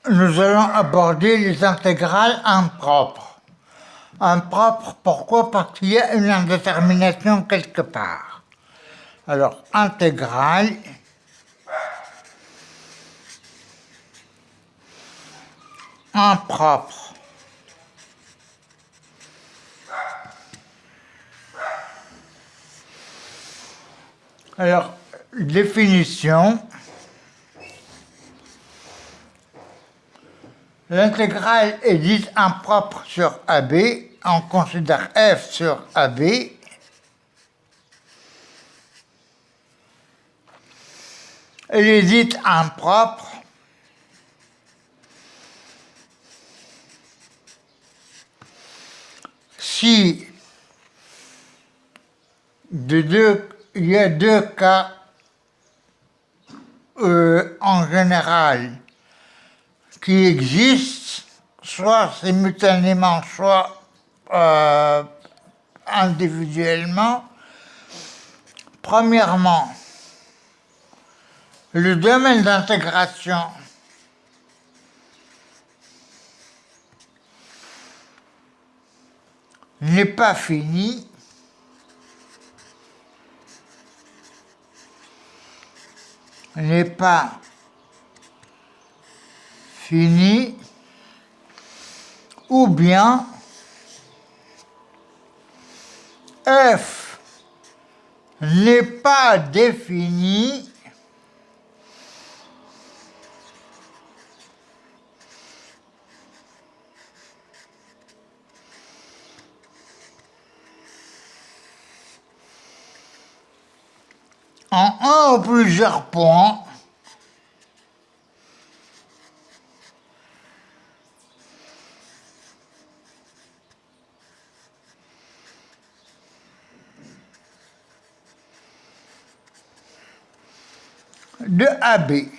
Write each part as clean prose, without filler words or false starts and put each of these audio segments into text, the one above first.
nous allons aborder les intégrales impropres. Impropres, pourquoi? Parce qu'il y a une indétermination quelque part. Alors, intégrale impropre. Alors, définition. L'intégrale est dite impropre sur AB. On considère f sur AB. Elle est dite impropre si il y a deux cas en général qui existent, soit simultanément, soit individuellement. Premièrement, le domaine d'intégration n'est pas fini. N'est pas fini, ou bien f n'est pas défini en un ou plusieurs points de AB.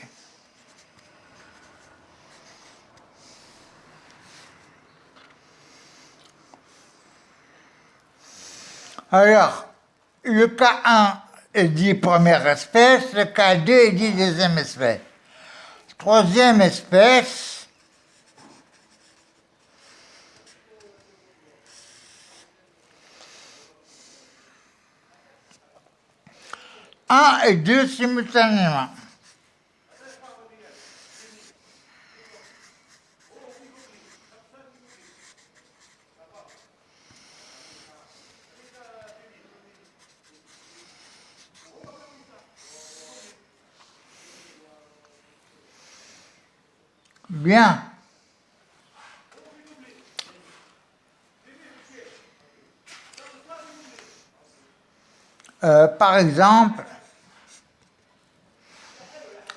Alors, le cas 1 est dit première espèce, le cas 2 est dit deuxième espèce. Troisième espèce, un et deux simultanément. Bien. Par exemple,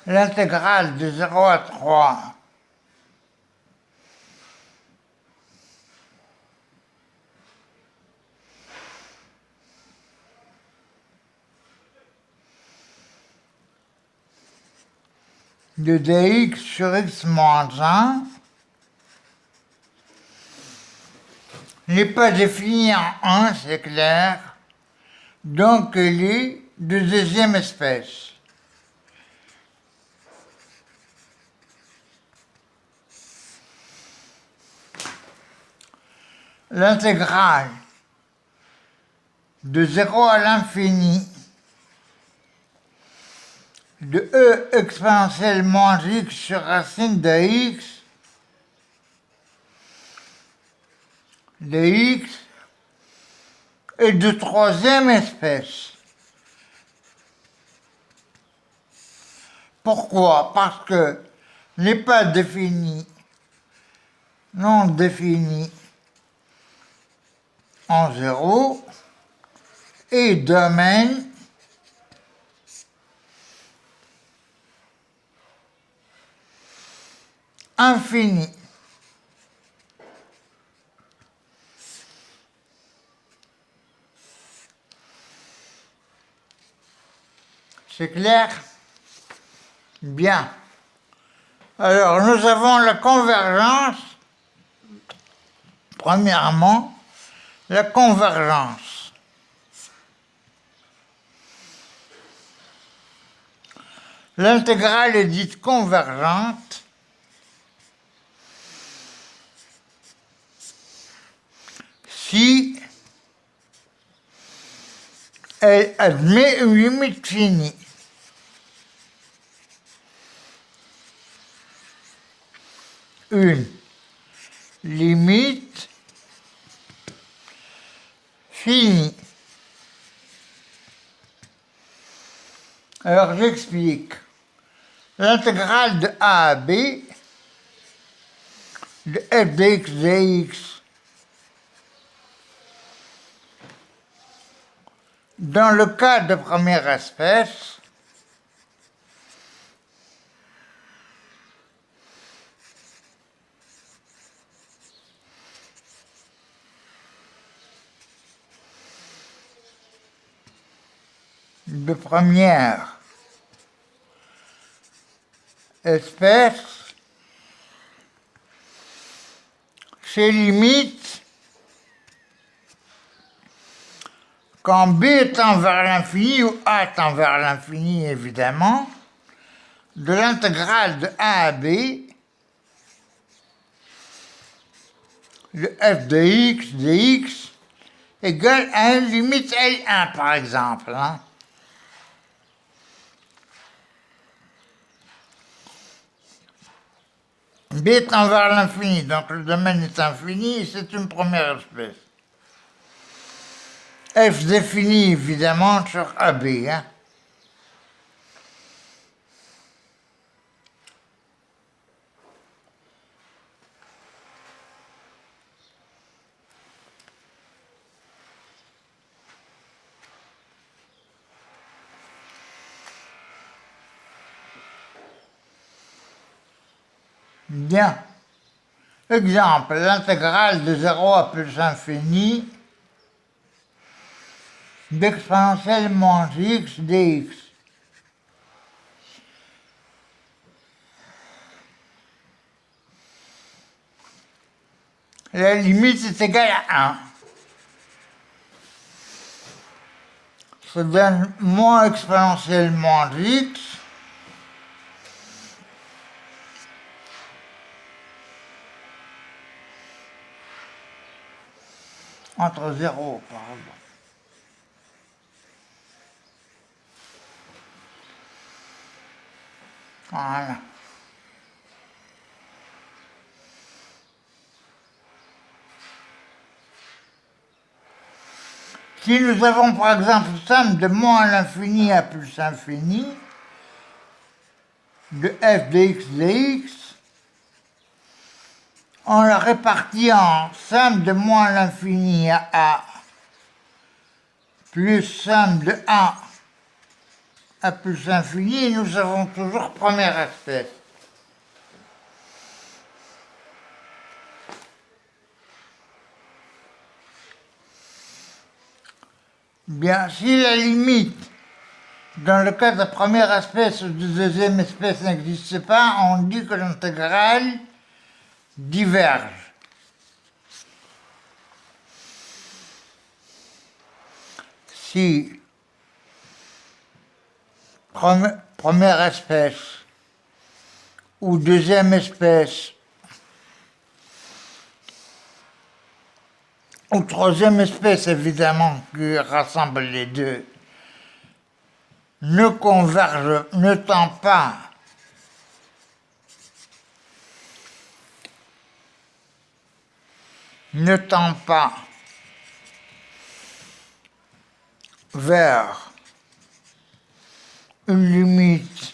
l'intégrale de 0 à 3 de dx sur x moins 1 n'est pas définie en 1, c'est clair, donc elle est de deuxième espèce. L'intégrale de 0 à l'infini de e exponentielle moins x sur racine de x est de troisième espèce. Pourquoi? Parce que n'est pas défini, non défini en 0 et domaine infini. C'est clair? Bien. Alors, nous avons la convergence. Premièrement, la convergence. L'intégrale est dite convergente elle admet une limite finie. Une limite finie. Alors j'explique. L'intégrale de a à b de f de x dx dans le cas de première espèce, ses limites quand b tend vers l'infini ou a tend vers l'infini évidemment, de l'intégrale de a à b de f de x dx égale à une limite L1 par exemple. Hein. B tend vers l'infini, donc le domaine est infini et c'est une première espèce. F défini évidemment sur AB. Hein. Bien. Exemple, l'intégrale de 0 à plus infini d'exponentielle moins x dx. La limite est égale à 1. Ça donne moins exponentielle moins x entre 0, pardon. Voilà. Si nous avons par exemple somme de moins l'infini à plus infini de f de x dx, on la répartit en somme de moins l'infini à a plus somme de 1 à plus infini, et nous avons toujours première espèce. Bien, si la limite dans le cas de première espèce ou de deuxième espèce n'existe pas, on dit que l'intégrale diverge. Si première espèce ou deuxième espèce ou troisième espèce évidemment qui rassemble les deux ne converge, ne tend pas vers une limite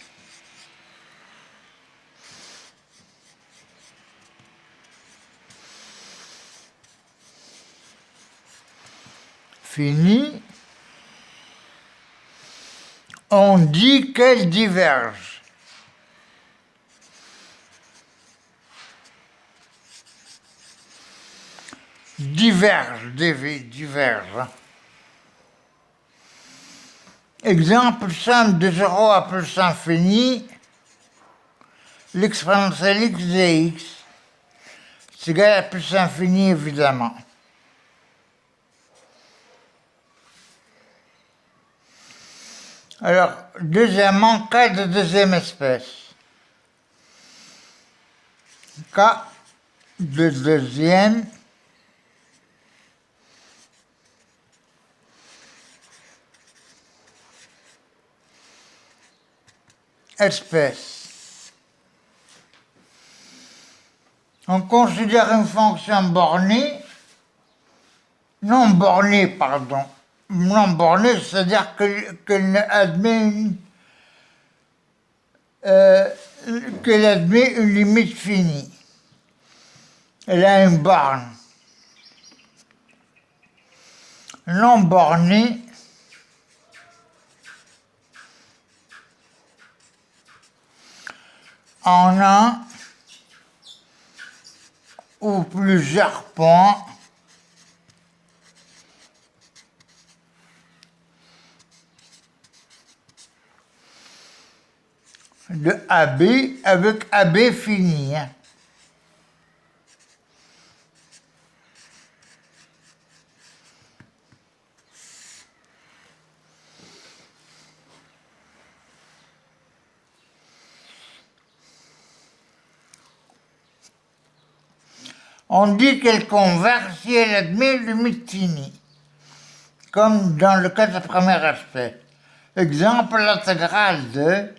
finie, on dit qu'elle diverge. Diverge. Exemple, somme de 0 à plus infini, l'exponentielle x dx, c'est égal à plus infini évidemment. Alors, deuxièmement, cas de deuxième espèce. Cas de deuxième espèce. On considère une fonction bornée, non bornée, c'est-à-dire qu'elle admet une limite finie. Elle a une borne. Non bornée, en un ou plusieurs points de AB avec AB fini. On dit qu'elle converge si elle admet une limite finie, comme dans le cas du premier aspect. Exemple, l'intégrale de,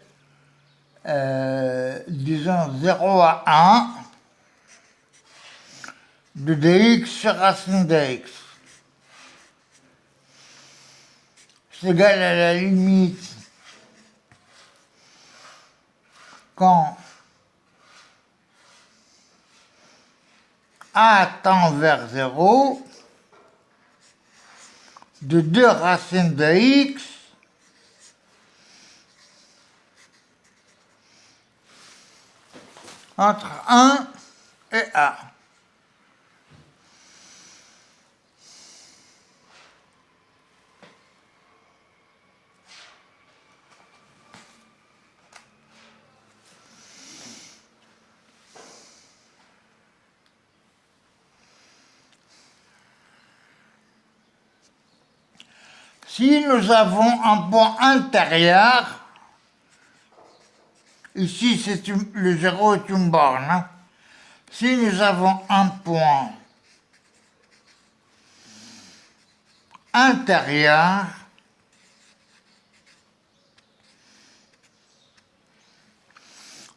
disons, 0 à 1 de dx sur racine de x. C'est égal à la limite quand a tend vers 0 de 2 racines de x entre 1 et a. Si nous avons un point intérieur, ici le 0 est une borne, hein. Si nous avons un point intérieur,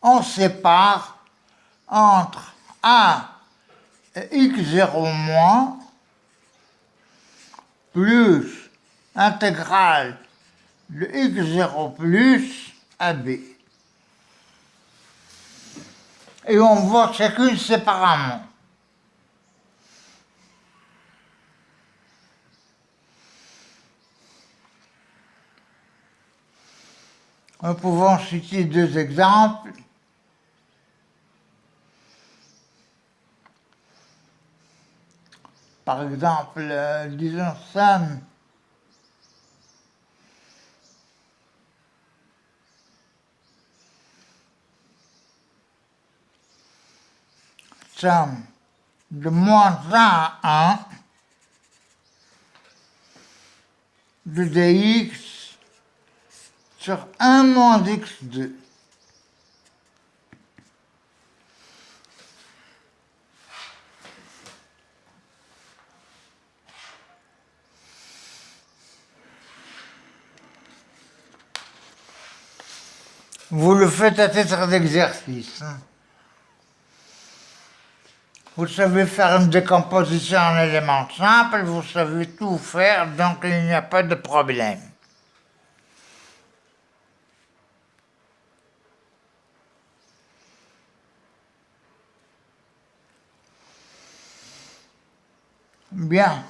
on sépare entre a et x0- plus intégrale de x0 plus AB. Et on voit chacune séparément. Nous pouvons citer deux exemples. Par exemple, disons somme de moins 1 à 1 de dx sur 1 moins x2. Vous le faites à titre d'exercice. Vous savez faire une décomposition en éléments simples, vous savez tout faire, donc il n'y a pas de problème. Bien.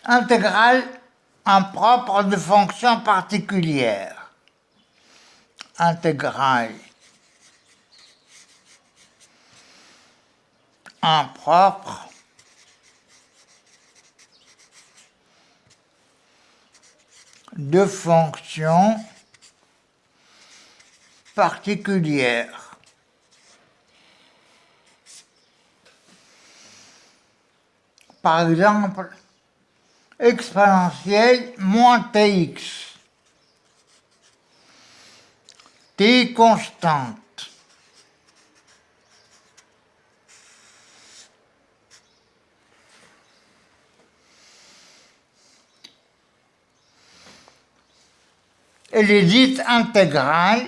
Intégrale impropre de fonctions particulières. Intégrale impropre de fonctions particulières. Par exemple, exponentielle moins tx. T constante. Elle est dite intégrale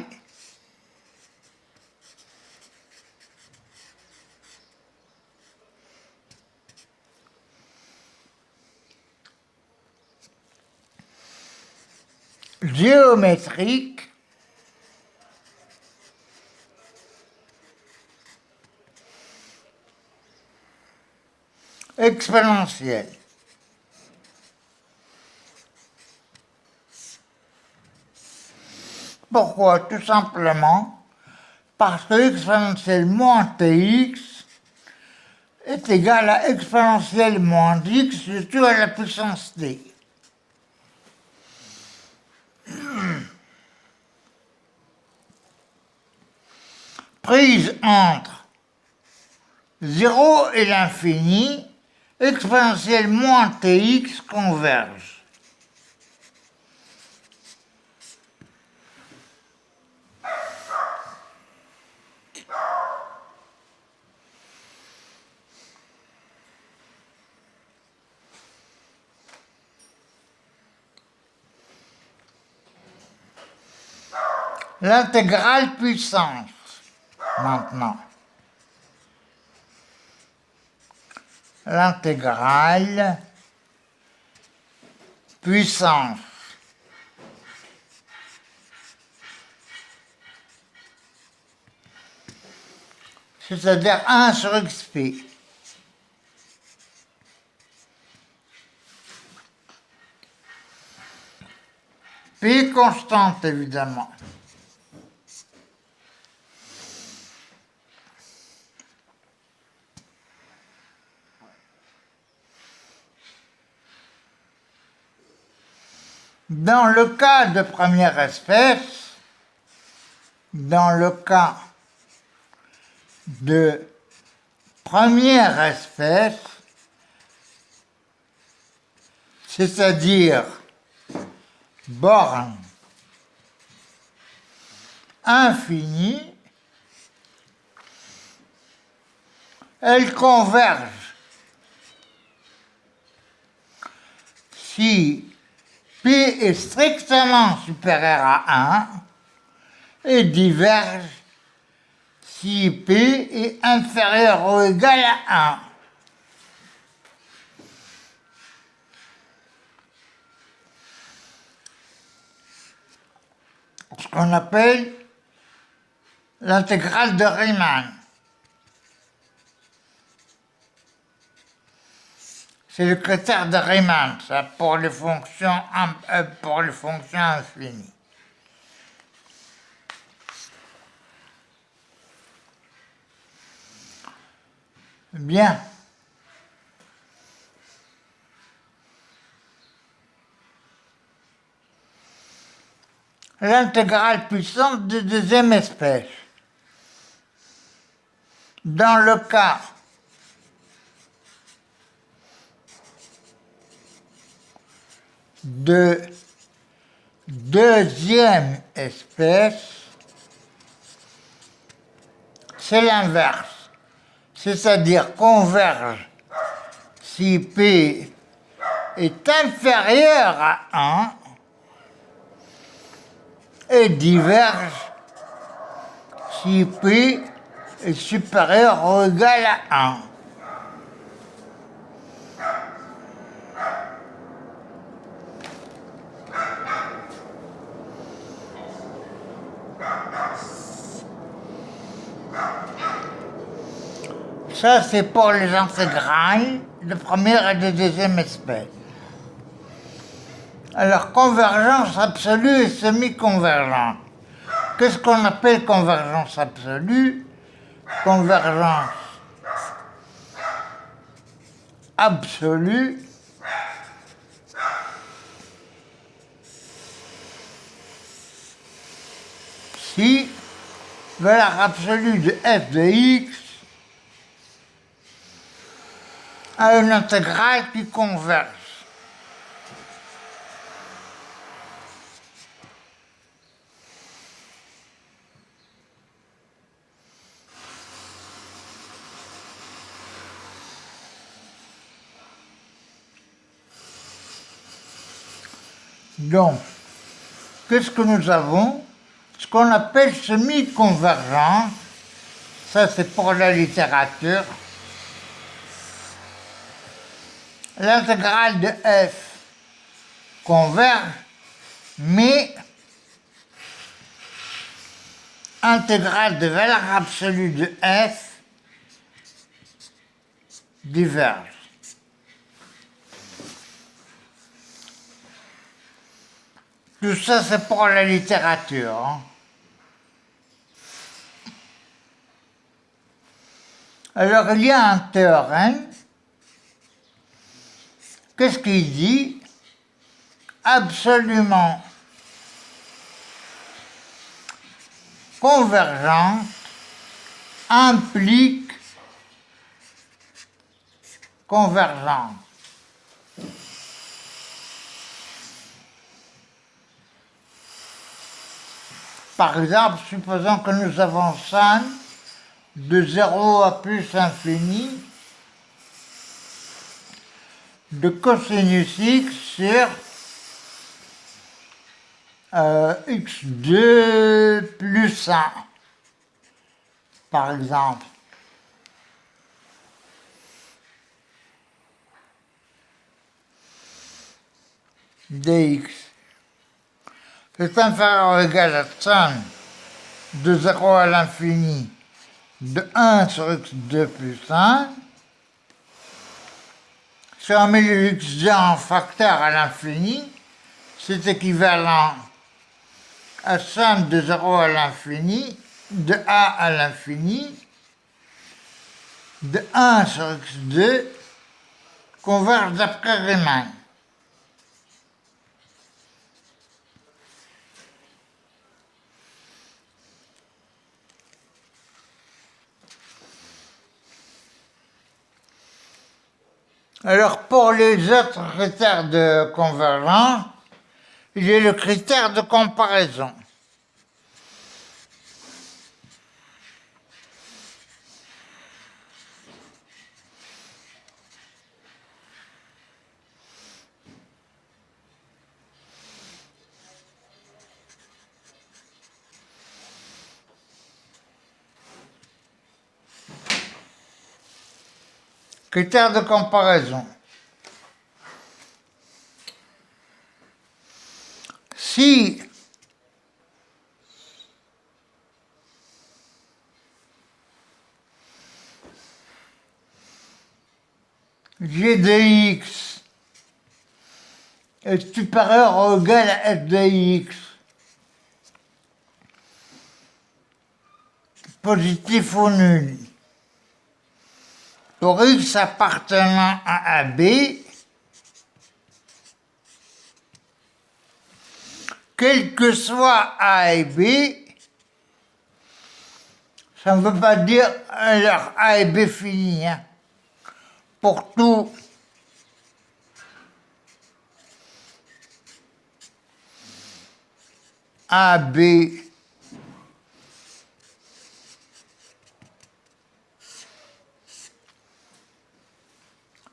géométrique exponentielle. Pourquoi? Tout simplement parce que exponentielle moins tx est égal à exponentielle moins x surtout à la puissance t. Prise entre 0 et l'infini, exponentielle moins tx converge. L'intégrale puissance, maintenant. L'intégrale puissance. C'est-à-dire 1 sur xp. P constante, évidemment. Dans le cas de première espèce, c'est-à-dire borne infinie, elles convergent si P est strictement supérieur à 1 et divergent si P est inférieur ou égal à 1. Ce qu'on appelle l'intégrale de Riemann. C'est le critère de Riemann, ça, pour les fonctions infinies. Bien. L'intégrale puissante de deuxième espèce. Dans le cas de deuxième espèce, c'est l'inverse, c'est-à-dire converge si P est inférieur à 1 et diverge si P est supérieur ou égal à 1. Ça, c'est pour les intégrales de première et de deuxième espèce. Alors, convergence absolue et semi-convergente. Qu'est-ce qu'on appelle convergence absolue? Convergence absolue si valeur absolue de f de x a une intégrale qui converge. Donc, qu'est-ce que nous avons? Ce qu'on appelle semi-convergence, ça c'est pour la littérature. L'intégrale de f converge, mais intégrale de valeur absolue de f diverge. Tout ça, c'est pour la littérature. Hein. Alors, il y a un théorème. Qu'est-ce qu'il dit? Absolument convergente implique convergence. Par exemple, supposons que nous avons sin de 0 à plus infini de cosinus x sur x2 plus 1, par exemple. Dx est inférieur ou égal à sin de 0 à l'infini de 1 sur x2 plus 1. Si on met le x2 en facteur à l'infini, c'est équivalent à sin de 0 à l'infini, de a à l'infini, de 1 sur x2, converge d'après Riemann. Alors, pour les autres critères de convergence, il y a le critère de comparaison. Critère de comparaison. Si g de x est supérieur ou égal à f de x, positif ou nul, pour x appartenant à AB, quel que soit A et B, ça ne veut pas dire alors A et B fini. Hein. Pour tout A, B,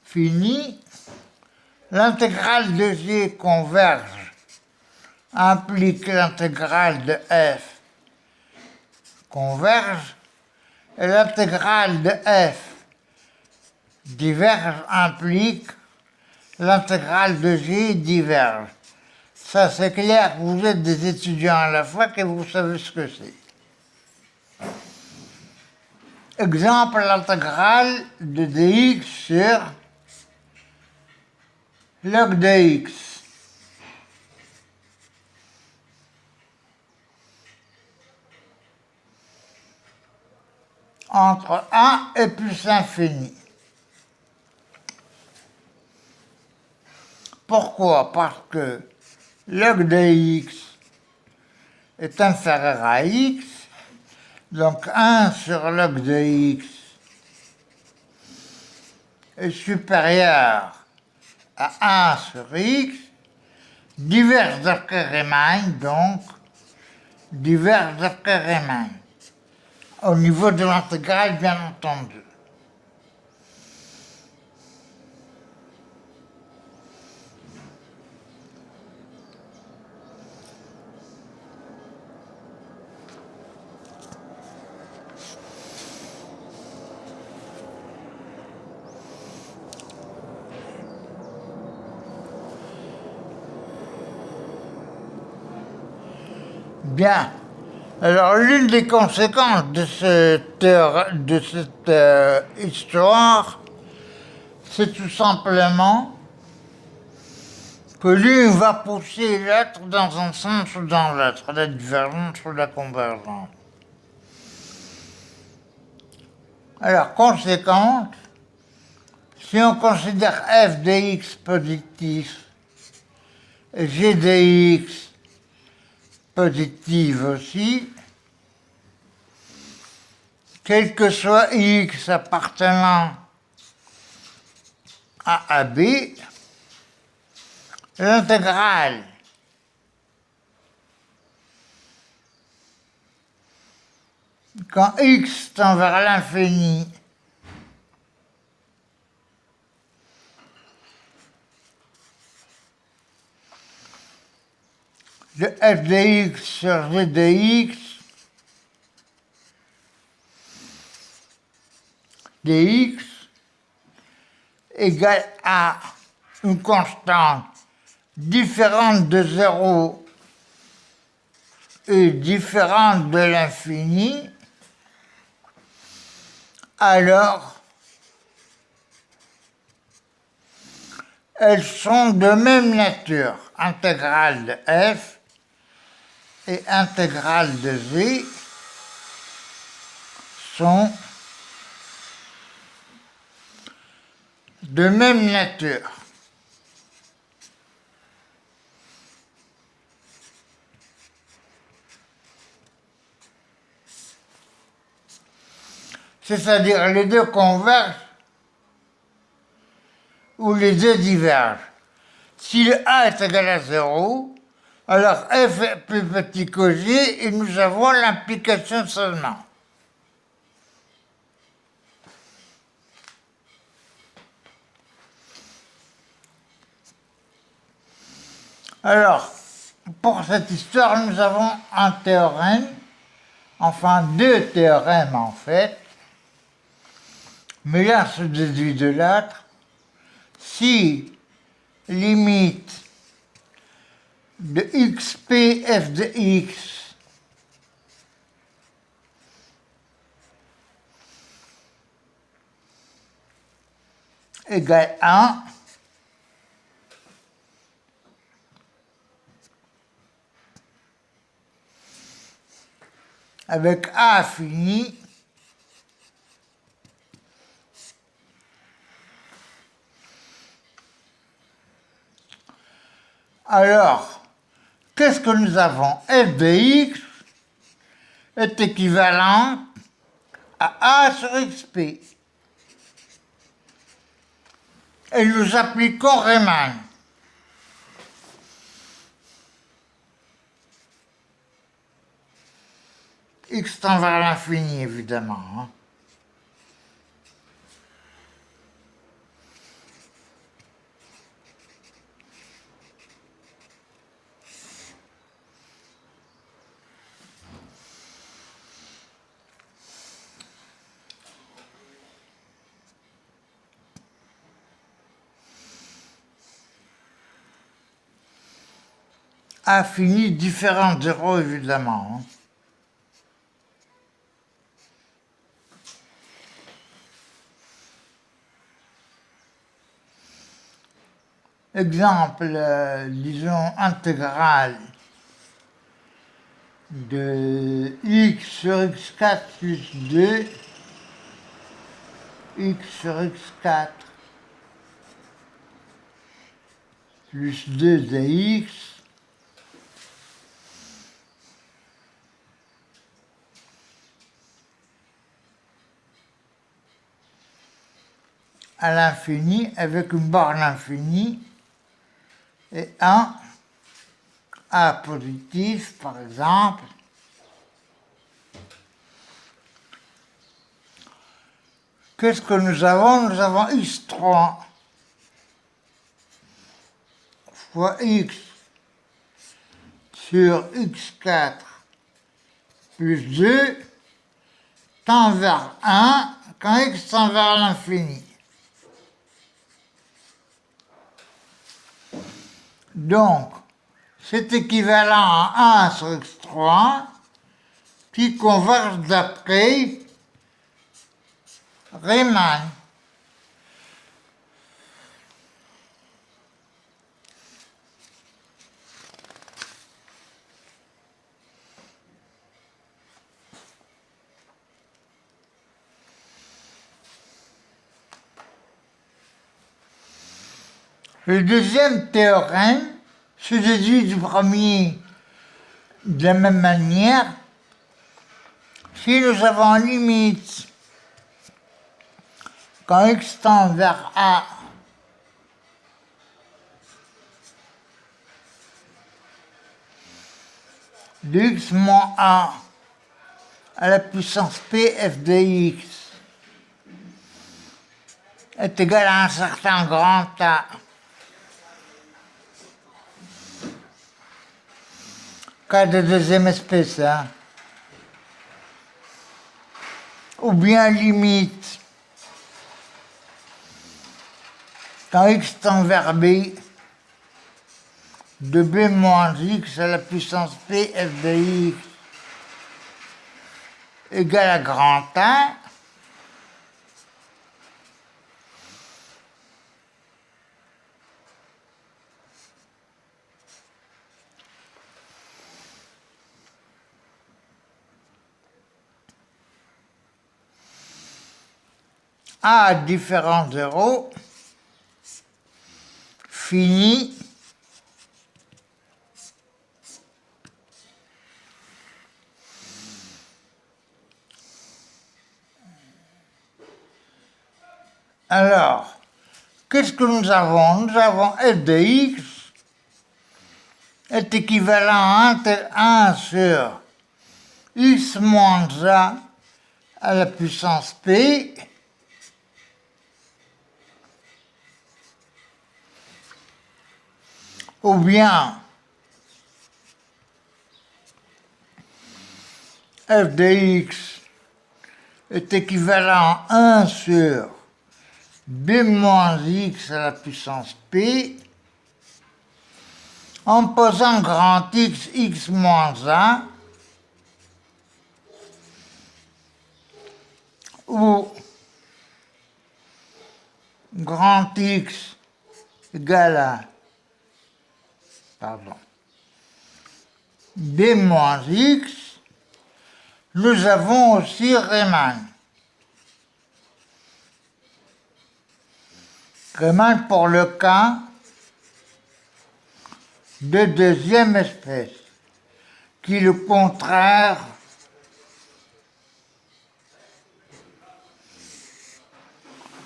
fini, l'intégrale de G converge implique l'intégrale de F converge et l'intégrale de F diverge implique l'intégrale de G diverge. Ça, c'est clair que vous êtes des étudiants à la fac et vous savez ce que c'est. Exemple, l'intégrale de dx sur log de x. Entre 1 et plus infini. Pourquoi? Parce que log de x est inférieur à x, donc 1 sur log de x est supérieur à 1 sur x, diverge d'après Riemann, donc diverge d'après Riemann, au niveau de l'intégrale, bien entendu. Bien. Alors, l'une des conséquences de cette histoire, c'est tout simplement que l'une va pousser l'autre dans un sens ou dans l'autre, la divergence ou la convergence. Alors, conséquence, si on considère f de x positif et g de x positive aussi, quel que soit x appartenant à AB, l'intégrale quand x tend vers l'infini de f de x sur g de x dx égale à une constante différente de 0 et différente de l'infini, alors elles sont de même nature. Intégrale de f et intégrale de g sont de même nature. C'est-à-dire les deux convergent ou les deux divergent. Si le A est égal à 0, alors f est plus petit que g et nous avons l'implication seulement. Alors, pour cette histoire, nous avons un théorème, enfin deux théorèmes en fait, mais l'un se déduit de l'autre. Si limite de xp f de x égale 1, avec a infini, alors, qu'est-ce que nous avons? F de x est équivalent à a sur xp. Et nous appliquons Riemann. X tend vers l'infini, évidemment. Hein. Infini différent de 0, évidemment. Hein. Exemple, disons, intégrale de x sur x4 plus 2, x sur x4 plus 2 dx, à l'infini avec une borne infinie et 1 A positif, par exemple. Qu'est-ce que nous avons? Nous avons x3 fois x sur x4 plus 2 tend vers 1 quand x tend vers l'infini. Donc, c'est équivalent à 1 sur x3 trois qui convergent d'après Riemann. Le deuxième théorème se déduit du premier de la même manière si nous avons en limite quand x tend vers A de x moins A à la puissance p f de x est égal à un certain grand A cas de deuxième espèce, hein. Ou bien limite quand x tend vers B de B moins x à la puissance p f de x égale à grand A à différents zéros fini alors qu'est-ce que nous avons? Nous avons f de x est équivalent à 1 sur x moins a à la puissance p ou bien f de x est équivalent à 1 sur b moins x à la puissance p en posant grand X, x moins a où grand X égale à b moins x, nous avons aussi Riemann. Riemann pour le cas de deuxième espèce, qui est le contraire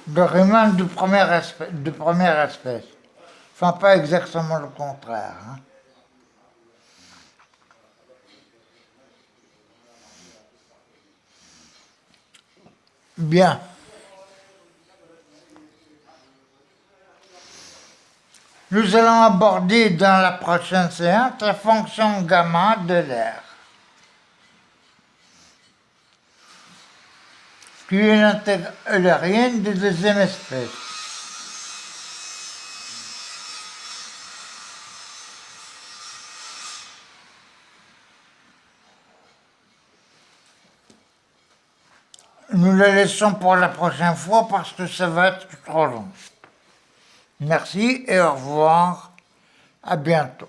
de Riemann de première espèce. Enfin, pas exactement le contraire. Hein. Bien. Nous allons aborder dans la prochaine séance la fonction gamma de l'air, qui est une eulérienne de deuxième espèce. Nous la laissons pour la prochaine fois parce que ça va être trop long. Merci et au revoir. À bientôt.